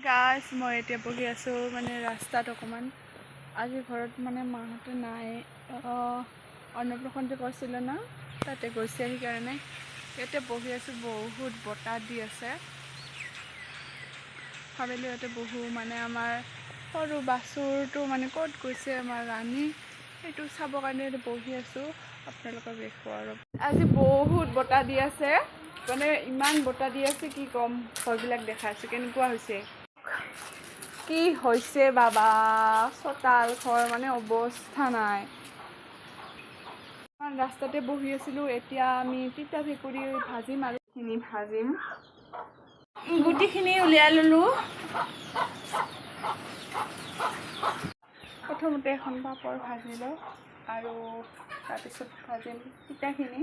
গাইছ মই এতিয়া বহি আছোঁ মানে ৰাস্তাত অকণমান আজি ঘৰত মানে মাহঁতে নাই অন্নপ্ৰশনটো কৈছিলোঁ ন তাতে গৈছে সেইকাৰণে ইয়াতে বহি আছোঁ বহুত বতাহ দি আছে ভাবিলোঁ ইয়াতে বহো মানে আমাৰ সৰু বাছুৰটো মানে ক'ত গৈছে আমাৰ ৰাণী সেইটো চাবৰ কাৰণে ইয়াতে বহি আছোঁ আপোনালোকক দেখুৱাওঁ আৰু আজি বহুত বতাহ দি আছে মানে ইমান বতাহ দি আছে কি ক'ম ঘৰবিলাক দেখাই আছোঁ কেনেকুৱা হৈছে কি হৈছে বাবা চোতাল ঘৰ মানে অৱস্থা নাই ৰাস্তাতে বহি আছিলোঁ এতিয়া আমি তিতা ভেকুৰী ভাজিম আৰু খিনি ভাজিম গুটিখিনি উলিয়াই ল'লোঁ প্ৰথমতে এখন পাপৰ ভাজি লওঁ আৰু তাৰপিছত ভাজিম তিতাখিনি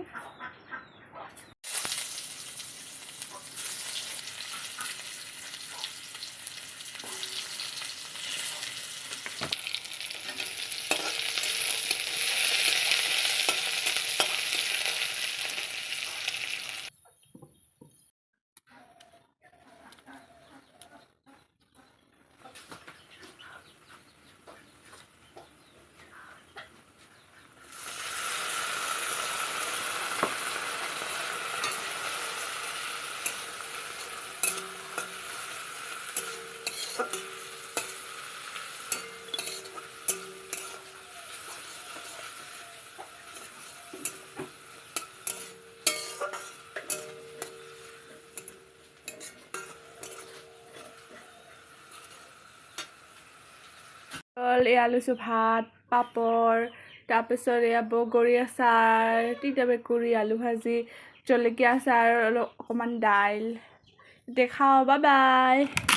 এয়া লৈছোঁ ভাত পাপৰ তাৰপিছত এয়া বগৰী আচাৰ তিতা ভেকুৰী আলু ভাজি জলকীয়া আচাৰ অকণমান দাইল দেখাওঁ বাই বাই